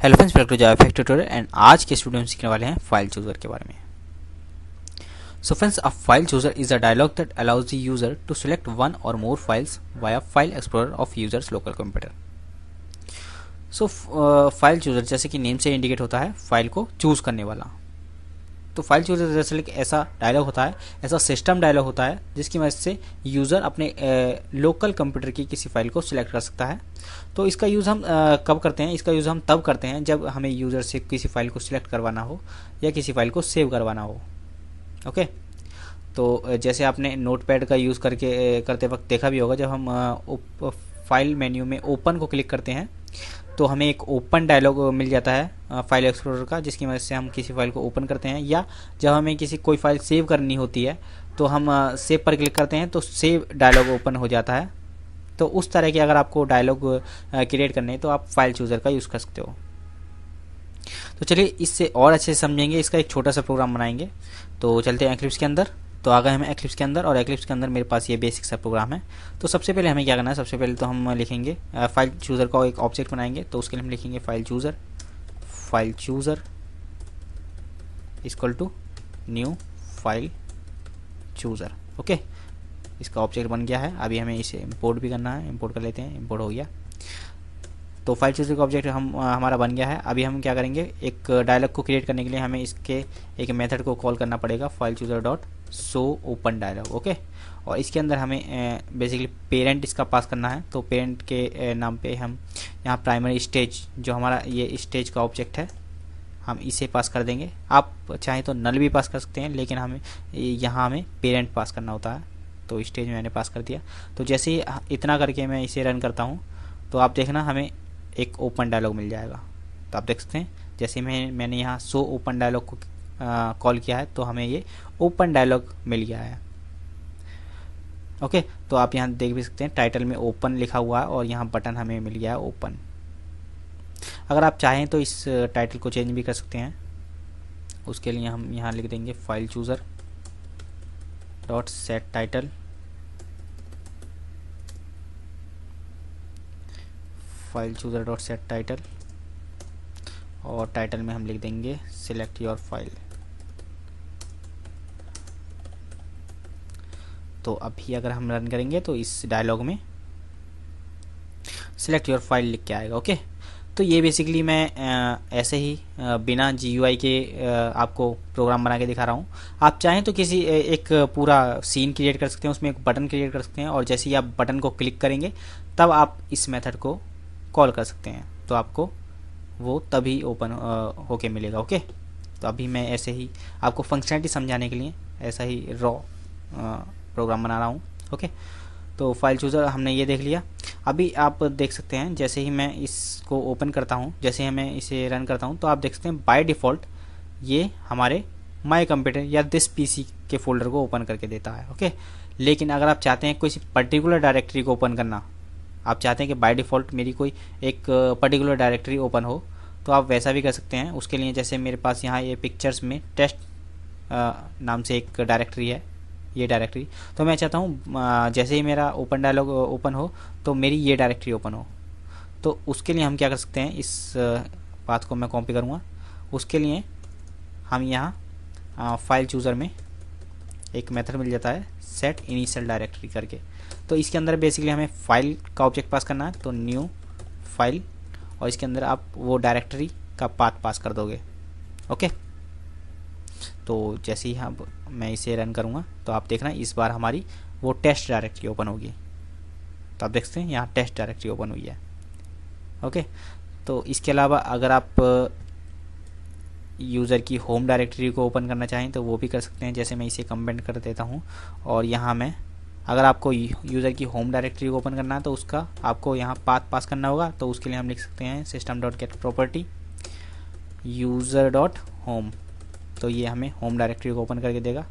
Hello friends, welcome to Java tutorial and आज के studio में सीखने वाले हैं फाइल चूजर के बारे में। So friends, a file chooser is a dialog that allows the user to select one or more files via file explorer of users local computer. So file chooser जैसे कि name से indicate होता है file को choose करने वाला। तो file chooser दरअसल एक ऐसा डायलॉग होता है, ऐसा सिस्टम डायलॉग होता है जिसकी मदद से यूज़र अपने लोकल कंप्यूटर की किसी फाइल को सिलेक्ट कर सकता है। तो इसका यूज़ हम कब करते हैं? इसका यूज़ हम तब करते हैं जब हमें यूज़र से किसी फाइल को सिलेक्ट करवाना हो या किसी फाइल को सेव करवाना हो। ओके, तो जैसे आपने नोटपैड का यूज़ करते वक्त देखा भी होगा, जब हम फाइल मेन्यू में ओपन को क्लिक करते हैं तो हमें एक ओपन डायलॉग मिल जाता है फाइल एक्सप्लोरर का, जिसकी मदद से हम किसी फाइल को ओपन करते हैं। या जब हमें कोई फाइल सेव करनी होती है तो हम सेव पर क्लिक करते हैं तो सेव डायलॉग ओपन हो जाता है। तो उस तरह के अगर आपको डायलॉग क्रिएट करने हैं तो आप फाइल चूजर का यूज़ कर सकते हो। तो चलिए इससे और अच्छे से समझेंगे, इसका एक छोटा सा प्रोग्राम बनाएंगे। तो चलते हैं एक्लिप्स के अंदर। तो आ गए हम एक्लिप्स के अंदर, और एक्लिप्स के अंदर मेरे पास ये बेसिक सा प्रोग्राम है। तो सबसे पहले हमें क्या करना है? सबसे पहले तो हम लिखेंगे फाइल चूज़र का एक ऑब्जेक्ट बनाएंगे। तो उसके लिए हम लिखेंगे file chooser equal to new file chooser. Okay, इसका ऑब्जेक्ट बन गया है। अभी हमें इसे इंपोर्ट भी करना है, इंपोर्ट कर लेते हैं। इंपोर्ट हो गया। तो फाइल चूज़र का ऑब्जेक्ट हमारा बन गया है। अभी हम क्या करेंगे? एक डायलॉग को क्रिएट करने के लिए हमें इसके एक मेथड को कॉल करना पड़ेगा, file chooser dot show open dialog. Okay, और इसके अंदर हमें बेसिकली पेरेंट इसका पास करना है। तो पेरेंट के नाम पे हम यहाँ प्राइमरी स्टेज, जो हमारा ये स्टेज का ऑब्जेक्ट है, हम इसे पास कर देंगे। आप चाहें तो नल भी पास कर सकते हैं, लेकिन यहाँ हमें पेरेंट पास करना होता है। तो स्टेज मैंने पास कर दिया। तो जैसे ही इतना करके मैं इसे रन करता हूँ तो आप देखना हमें एक ओपन डायलॉग मिल जाएगा। तो आप देख सकते हैं जैसे मैंने यहाँ शो ओपन डायलॉग को कॉल किया है तो हमें ये ओपन डायलॉग मिल गया है। ओके, तो आप यहाँ देख भी सकते हैं टाइटल में ओपन लिखा हुआ है और यहाँ बटन हमें मिल गया है ओपन। अगर आप चाहें तो इस टाइटल को चेंज भी कर सकते हैं। उसके लिए हम यहाँ लिख देंगे file chooser dot set title, file chooser dot set title, और टाइटल में हम लिख देंगे सिलेक्ट योर फाइल। तो अभी अगर हम रन करेंगे तो इस डायलॉग में सिलेक्ट योर फाइल लिख के आएगा। ओके, तो ये बेसिकली मैं ऐसे ही बिना GUI के आपको प्रोग्राम बना के दिखा रहा हूँ। आप चाहें तो किसी एक पूरा सीन क्रिएट कर सकते हैं, उसमें एक बटन क्रिएट कर सकते हैं, और जैसे ही आप बटन को क्लिक करेंगे तब आप इस मेथड को कॉल कर सकते हैं। तो आपको वो तभी ओपन होके मिलेगा। ओके, तो अभी मैं ऐसे ही आपको फंक्शनलिटी समझाने के लिए ऐसा ही रॉ प्रोग्राम बना रहा हूँ। ओके, तो फाइल चूज़र हमने ये देख लिया। अभी आप देख सकते हैं जैसे ही मैं इसको ओपन करता हूँ, जैसे ही मैं इसे रन करता हूँ, तो आप देख सकते हैं बाय डिफ़ॉल्ट ये हमारे माय कंप्यूटर या दिस PC के फोल्डर को ओपन करके देता है। ओके, लेकिन अगर आप चाहते हैं किसी पर्टिकुलर डायरेक्टरी को ओपन करना, आप चाहते हैं कि बाय डिफ़ॉल्ट मेरी कोई एक पर्टिकुलर डायरेक्टरी ओपन हो, तो आप वैसा भी कर सकते हैं। उसके लिए जैसे मेरे पास यहाँ ये पिक्चर्स में टेस्ट नाम से एक डायरेक्टरी है, ये डायरेक्टरी। तो मैं चाहता हूँ जैसे ही मेरा ओपन डायलॉग ओपन हो तो मेरी ये डायरेक्टरी ओपन हो। तो उसके लिए हम क्या कर सकते हैं? इस पाथ को मैं कॉपी करूँगा। उसके लिए हम यहाँ फाइल चूज़र में एक मेथड मिल जाता है सेट इनिशियल डायरेक्टरी करके। तो इसके अंदर बेसिकली हमें फाइल का ऑब्जेक्ट पास करना है, तो न्यू फाइल, और इसके अंदर आप वो डायरेक्टरी का पाथ पास कर दोगे। ओके, तो जैसे ही मैं इसे रन करूँगा तो आप देखना इस बार हमारी वो टेस्ट डायरेक्टरी ओपन होगी। तो आप देख सकते हैं यहाँ टेस्ट डायरेक्टरी ओपन हुई है। ओके, तो इसके अलावा अगर आप यूज़र की होम डायरेक्टरी को ओपन करना चाहें तो वो भी कर सकते हैं। जैसे मैं इसे कमेंट कर देता हूँ, और यहाँ मैं अगर आपको यूज़र की होम डायरेक्टरी को ओपन करना है तो उसका आपको यहाँ पाथ पास करना होगा। तो उसके लिए हम लिख सकते हैं system dot gate property user dot home. तो ये हमें होम डायरेक्टरी को ओपन करके देगा।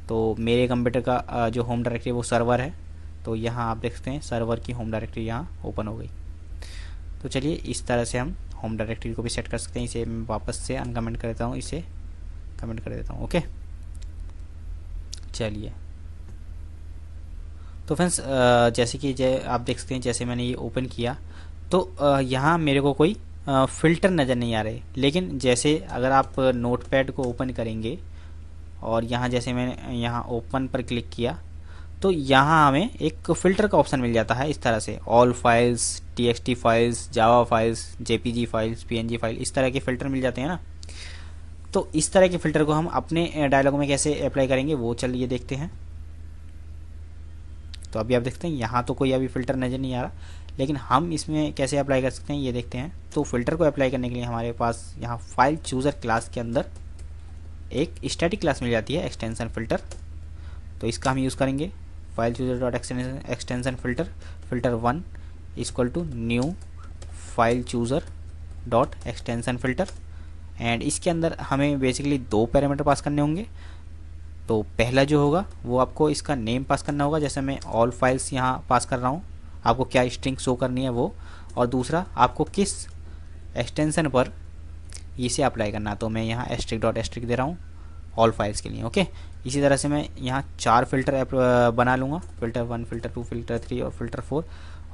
तो मेरे कंप्यूटर का जो होम डायरेक्टरी वो सर्वर है, तो यहाँ आप देख सकते हैं सर्वर की होम डायरेक्टरी यहाँ ओपन हो गई। तो चलिए इस तरह से हम होम डायरेक्टरी को भी सेट कर सकते हैं। इसे मैं वापस से अनकमेंट कर देता हूँ, इसे कमेंट कर देता हूँ। ओके, चलिए। तो फ्रेंड्स जैसे कि आप देख सकते हैं जैसे मैंने ये ओपन किया तो यहाँ मेरे को कोई फ़िल्टर नज़र नहीं आ रहे, लेकिन जैसे अगर आप नोटपैड को ओपन करेंगे और यहाँ जैसे मैंने यहाँ ओपन पर क्लिक किया तो यहाँ हमें एक फ़िल्टर का ऑप्शन मिल जाता है। इस तरह से all files, txt files, Java files, jpg files, png file, इस तरह के फ़िल्टर मिल जाते हैं ना। तो इस तरह के फ़िल्टर को हम अपने डायलॉग में कैसे अप्लाई करेंगे वो चलिए देखते हैं। तो अभी आप देखते हैं यहाँ तो कोई अभी फ़िल्टर नज़र नहीं आ रहा, लेकिन हम इसमें कैसे अप्लाई कर सकते हैं ये देखते हैं। तो फ़िल्टर को अप्लाई करने के लिए हमारे पास यहाँ फाइल चूज़र क्लास के अंदर एक स्टैटिक क्लास मिल जाती है एक्सटेंशन फ़िल्टर। तो इसका हम यूज़ करेंगे file chooser dot extension filter, filter 1 equal to new file chooser dot extension filter. And इसके अंदर हमें बेसिकली 2 पैरामीटर पास करने होंगे। तो पहला जो होगा वो आपको इसका नेम पास करना होगा, जैसे मैं ऑल फाइल्स यहाँ पास कर रहा हूँ, आपको क्या स्ट्रिंग शो करनी है वो, और दूसरा आपको किस एक्सटेंशन पर इसे अप्लाई करना है। तो मैं यहाँ एस्ट्रिक डॉट एस्ट्रिक दे रहा हूँ ऑल फाइल्स के लिए। ओके, इसी तरह से मैं यहाँ 4 फ़िल्टर बना लूँगा, फ़िल्टर 1, फ़िल्टर 2, फ़िल्टर 3 और फ़िल्टर 4।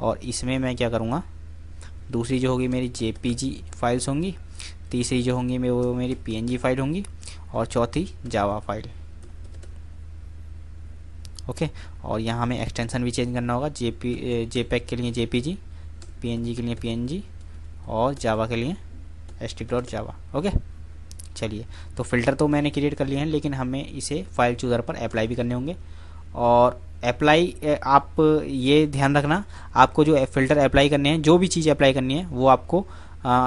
और इसमें मैं क्या करूँगा, दूसरी जो होगी मेरी जेपीजी फाइल्स होंगी, तीसरी जो होंगी वो मेरी पीएनजी फाइल होंगी, और चौथी जावा फाइल। ओके, और यहाँ हमें एक्सटेंशन भी चेंज करना होगा, जेपैक के लिए जेपीजी, पीएनजी के लिए पीएनजी और जावा के लिए एस्ट्रिक डॉट जावा। ओके, चलिए, तो फ़िल्टर तो मैंने क्रिएट कर लिए हैं, लेकिन हमें इसे फाइल चूज़र पर अप्लाई भी करने होंगे। और अप्लाई आप ये ध्यान रखना, आपको जो फ़िल्टर अप्लाई करने हैं, जो भी चीज़ अप्लाई करनी है वो आपको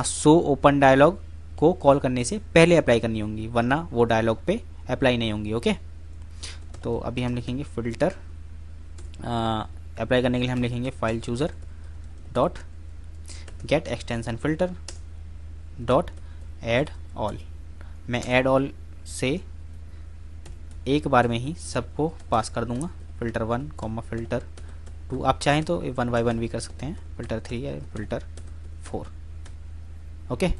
शो ओपन डायलॉग को कॉल करने से पहले अप्लाई करनी होंगी, वरना वो डायलॉग पे अप्लाई नहीं होंगी। ओके, तो अभी हम लिखेंगे फ़िल्टर अप्लाई करने के लिए हम लिखेंगे file chooser dot get extension filter dot add all. मैं ऐड ऑल से एक बार में ही सबको पास कर दूंगा, फ़िल्टर 1, फ़िल्टर 2, आप चाहें तो 1 बाय 1 भी कर सकते हैं, फ़िल्टर 3 या फ़िल्टर 4। ओके,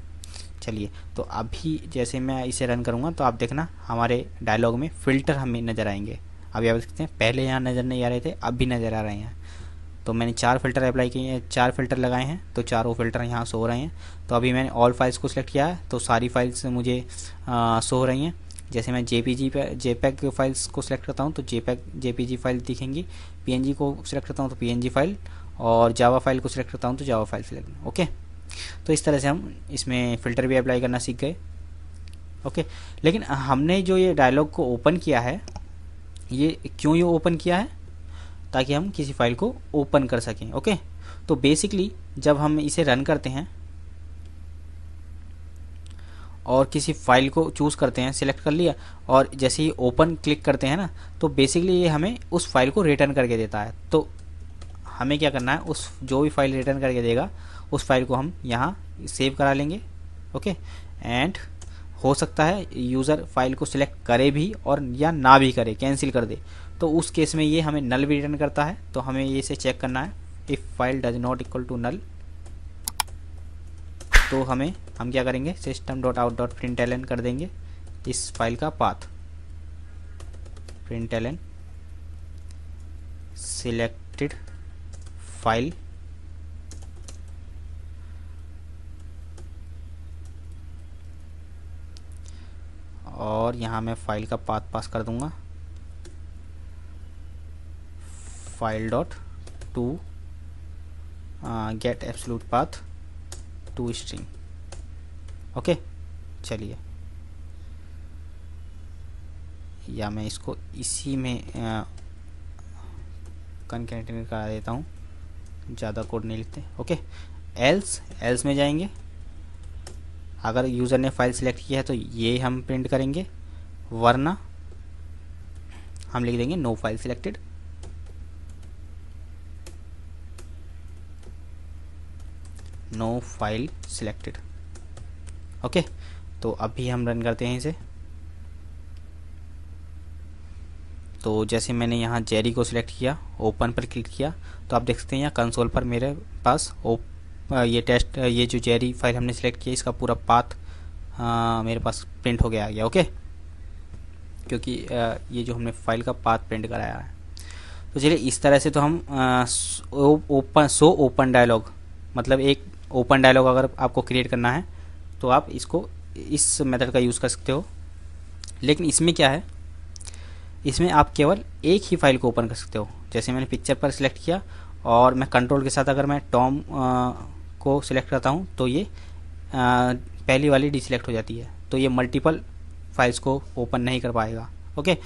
चलिए, तो अभी जैसे मैं इसे रन करूँगा तो आप देखना हमारे डायलॉग में फ़िल्टर हमें नज़र आएंगे। अभी आप देखते हैं पहले यहाँ नज़र नहीं आ रहे थे, अब भी नज़र आ रहे हैं। तो मैंने 4 फ़िल्टर अप्लाई किए हैं, 4 फ़िल्टर लगाए हैं, तो चारों फ़िल्टर यहाँ शो हो रहे हैं। तो अभी मैंने ऑल फाइल्स को सिलेक्ट किया है तो सारी फाइल्स मुझे शो हो रही हैं। जैसे मैं जेपैक फाइल्स को सिलेक्ट करता हूँ तो जेपीजी फाइल दिखेंगी, पीएनजी को सिलेक्ट करता हूँ तो पीएनजी फाइल, और जावा फाइल को सिलेक्ट करता हूँ तो जावा फाइल सिलेक्ट। ओके, तो इस तरह से हम इसमें फ़िल्टर भी अप्लाई करना सीख गए। ओके, लेकिन हमने जो ये डायलॉग को ओपन किया है, ये क्यों ये ओपन किया है, ताकि हम किसी फाइल को ओपन कर सकें। ओके, तो बेसिकली जब हम इसे रन करते हैं और किसी फाइल को चूज़ करते हैं, सिलेक्ट कर लिया, और जैसे ही ओपन क्लिक करते हैं ना, तो बेसिकली ये हमें उस फाइल को रिटर्न करके देता है। तो हमें क्या करना है, उस जो भी फाइल रिटर्न करके देगा उस फाइल को हम यहाँ सेव करा लेंगे। ओके, एंड हो सकता है यूज़र फाइल को सिलेक्ट करे भी और या ना भी करे, कैंसिल कर दे, तो उस केस में ये हमें नल भी रिटर्न करता है। तो हमें ये से चेक करना है, if file does not equal to null, तो हम क्या करेंगे, system dot out dot println कर देंगे इस फाइल का पाथ, प्रिंटलन सिलेक्टेड फाइल और यहाँ मैं फाइल का पाथ पास कर दूंगा file dot to get absolute path to string. Okay, चलिए, या मैं इसको इसी में कॉन्कैटिनेट करा देता हूँ, ज़्यादा कोड नहीं लिखते। ओके, एल्स में जाएंगे, अगर यूज़र ने फाइल सिलेक्ट किया है तो ये हम प्रिंट करेंगे, वरना हम लिख देंगे no file selected. No file selected. Okay, तो अभी हम रन करते हैं इसे। तो जैसे मैंने यहाँ जेरी को सिलेक्ट किया, ओपन पर क्लिक किया, तो आप देख सकते हैं यहाँ कंसोल पर मेरे पास ये जो जेरी फाइल हमने सिलेक्ट किया इसका पूरा पाथ मेरे पास प्रिंट हो गया आ गया। ओके, क्योंकि ये जो हमने फाइल का पाथ प्रिंट कराया है। तो चलिए, इस तरह से तो हम ओपन डायलॉग मतलब एक ओपन डायलॉग अगर आपको क्रिएट करना है तो आप इसको इस मेथड का यूज़ कर सकते हो। लेकिन इसमें क्या है, इसमें आप केवल एक ही फाइल को ओपन कर सकते हो। जैसे मैंने पिक्चर पर सिलेक्ट किया और मैं कंट्रोल के साथ अगर मैं टॉम को सिलेक्ट करता हूँ तो ये पहली वाली डिसलेक्ट हो जाती है, तो ये मल्टीपल फाइल्स को ओपन नहीं कर पाएगा। ओके,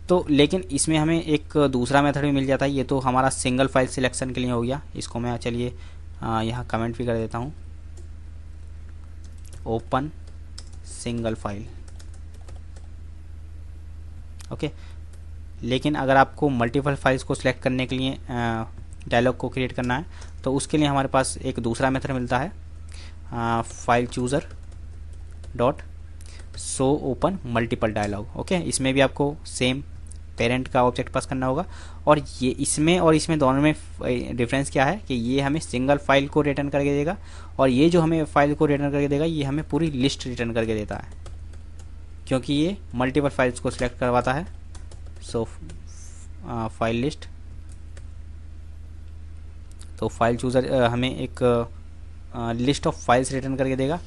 तो लेकिन इसमें हमें एक दूसरा मेथड भी मिल जाता है। ये तो हमारा सिंगल फाइल सिलेक्शन के लिए हो गया। इसको मैं चलिए यहाँ कमेंट भी कर देता हूँ, ओपन सिंगल फाइल। ओके, लेकिन अगर आपको मल्टीपल फाइल्स को सिलेक्ट करने के लिए डायलॉग को क्रिएट करना है तो उसके लिए हमारे पास एक दूसरा मेथड मिलता है, file chooser dot show open multiple dialog. Okay, इसमें भी आपको सेम पेरेंट का ऑब्जेक्ट पास करना होगा। और ये इसमें और इसमें दोनों में डिफरेंस क्या है कि ये हमें सिंगल फाइल को रिटर्न करके देगा और ये जो हमें फाइल को रिटर्न करके देगा ये हमें पूरी लिस्ट रिटर्न करके देता है, क्योंकि ये मल्टीपल फाइल्स को सिलेक्ट करवाता है। सो फाइल लिस्ट, तो फाइल चूज़र हमें एक लिस्ट ऑफ फाइल्स रिटर्न करके देगा।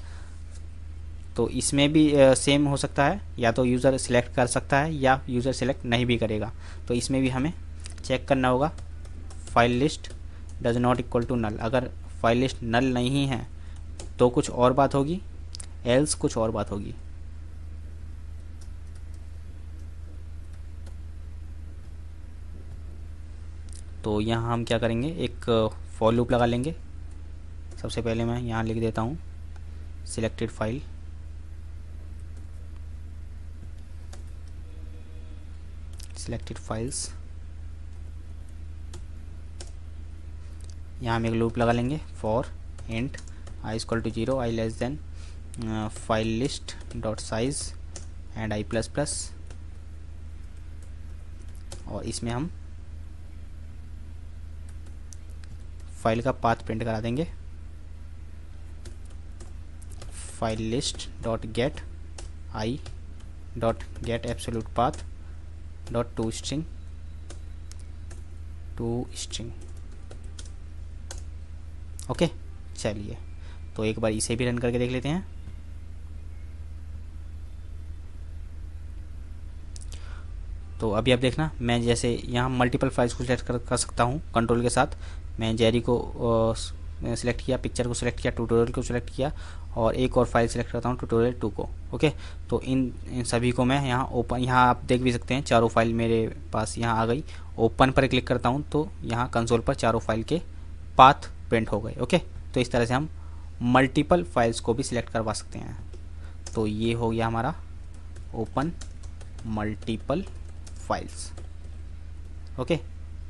तो इसमें भी सेम हो सकता है, या तो यूज़र सिलेक्ट कर सकता है या यूज़र सिलेक्ट नहीं भी करेगा। तो इसमें भी हमें चेक करना होगा, file list does not equal to null. अगर फाइल लिस्ट नल नहीं है तो कुछ और बात होगी, एल्स कुछ और बात होगी। तो यहाँ हम क्या करेंगे, एक फॉर लूप लगा लेंगे। सबसे पहले मैं यहाँ लिख देता हूँ सिलेक्टेड फाइल, सिलेक्टेड फाइल्स। यहाँ हम एक लूप लगा लेंगे, for int i equal to 0, i less than file list dot size and i plus plus. और इसमें हम फाइल का पाथ प्रिंट करा देंगे, file list dot get i dot get absolute path dot to string okay. चलिए, तो एक बार इसे भी रन करके देख लेते हैं। तो अभी आप देखना, मैं जैसे यहाँ मल्टीपल फाइल्स को सिलेक्ट कर सकता हूँ कंट्रोल के साथ। मैं जेरी को सिलेक्ट किया, पिक्चर को सिलेक्ट किया, ट्यूटोरियल को सिलेक्ट किया और एक और फाइल सिलेक्ट करता हूँ ट्यूटोरियल 2 को। ओके, तो इन सभी को मैं यहाँ ओपन, यहाँ आप देख भी सकते हैं चारों फाइल मेरे पास यहाँ आ गई। ओपन पर क्लिक करता हूँ तो यहाँ कंसोल पर चारों फाइल के पाथ प्रिंट हो गए। ओके, तो इस तरह से हम मल्टीपल फाइल्स को भी सिलेक्ट करवा सकते हैं। तो ये हो गया हमारा ओपन मल्टीपल फाइल्स। ओके,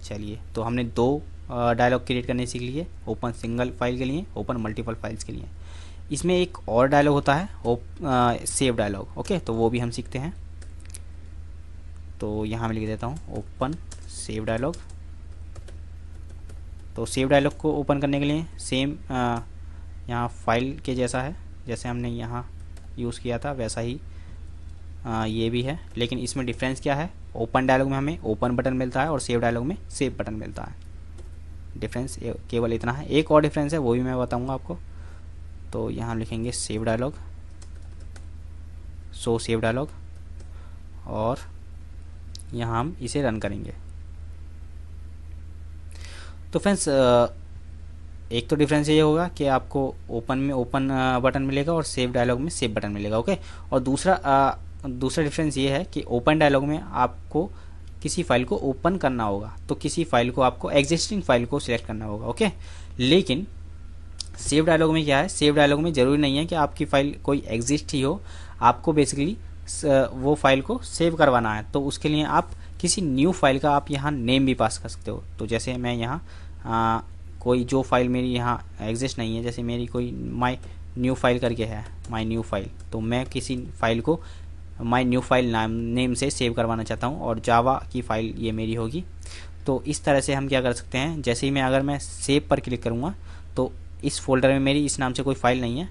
चलिए, तो हमने दो डायलॉग क्रिएट करने सीख लिए, ओपन सिंगल फाइल के लिए, ओपन मल्टीपल फाइल्स के लिए। इसमें एक और डायलॉग होता है सेव डायलॉग। ओके, तो वो भी हम सीखते हैं। तो यहाँ मैं लिख देता हूँ ओपन सेव डायलॉग। तो सेव डायलॉग को ओपन करने के लिए सेम यहाँ फाइल के जैसा है, जैसे हमने यहाँ यूज़ किया था वैसा ही ये भी है। लेकिन इसमें डिफरेंस क्या है, ओपन डायलॉग में हमें ओपन बटन मिलता है और सेव डायलॉग में सेव बटन मिलता है। डिफरेंस केवल इतना है। एक और डिफरेंस है, वो भी मैं बताऊंगा आपको। तो यहाँ लिखेंगे save dialog, show save dialog, और यहाँ हम इसे रन करेंगे। तो फ्रेंड्स, एक तो डिफरेंस ये होगा कि आपको ओपन में ओपन बटन मिलेगा और सेव डायलॉग में सेव बटन मिलेगा। ओके, और दूसरा डिफरेंस ये है कि ओपन डायलॉग में आपको किसी फाइल को ओपन करना होगा, तो किसी फाइल को आपको एग्जिस्टिंग फाइल को सिलेक्ट करना होगा। ओके, लेकिन सेव डायलॉग में क्या है, सेव डायलॉग में ज़रूरी नहीं है कि आपकी फ़ाइल कोई एग्जिस्ट ही हो, आपको बेसिकली वो फाइल को सेव करवाना है। तो उसके लिए आप किसी न्यू फाइल का आप यहाँ नेम भी पास कर सकते हो। तो जैसे मैं यहाँ कोई जो फाइल मेरी यहाँ एग्जिस्ट नहीं है, जैसे मेरी कोई माई न्यू फाइल करके है, माई न्यू फाइल, तो मैं किसी फाइल को माई न्यू फाइल नेम से सेव करवाना चाहता हूँ और जावा की फ़ाइल ये मेरी होगी। तो इस तरह से हम क्या कर सकते हैं, जैसे ही अगर मैं सेव पर क्लिक करूँगा तो इस फोल्डर में मेरी इस नाम से कोई फ़ाइल नहीं है,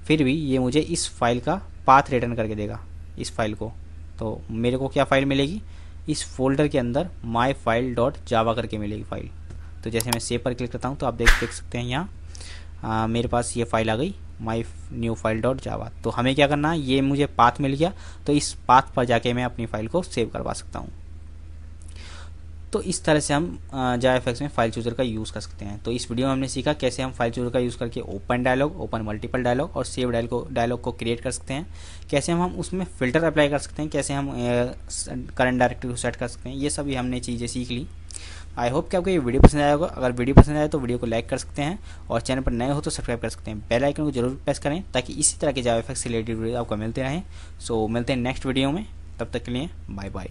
फिर भी ये मुझे इस फाइल का पाथ रिटर्न करके देगा, इस फाइल को। तो मेरे को क्या फ़ाइल मिलेगी, इस फोल्डर के अंदर माई फाइल डॉट जावा करके मिलेगी फ़ाइल। तो जैसे मैं सेव पर क्लिक करता हूँ तो आप देख सकते हैं यहाँ मेरे पास ये फाइल आ गई माई न्यू फाइल डॉट जावा। तो हमें क्या करना है, ये मुझे पाथ मिल गया, तो इस पाथ पर जाके मैं अपनी फाइल को सेव करवा सकता हूँ। तो इस तरह से हम जावाफएक्स में फाइल चूजर का यूज़ कर सकते हैं। तो इस वीडियो में हमने सीखा कैसे हम फाइल चूजर का यूज़ करके open dialog, open multiple dialog और सेव डायलॉग को क्रिएट कर सकते हैं, कैसे हम उसमें फ़िल्टर अप्लाई कर सकते हैं, कैसे हम करंट डायरेक्टरी को सेट कर सकते हैं। ये सभी हमने चीज़ें सीख ली। आई होप कि आपको ये वीडियो पसंद आया होगा। अगर वीडियो पसंद आए तो वीडियो को लाइक कर सकते हैं और चैनल पर नए हो तो सब्सक्राइब कर सकते हैं। बेल आइकन को जरूर प्रेस करें ताकि इसी तरह के जावाफएक्स से रिलेटेड वीडियो आपको मिलते रहें। सो मिलते हैं नेक्स्ट वीडियो में, तब तक के लिए बाय बाय।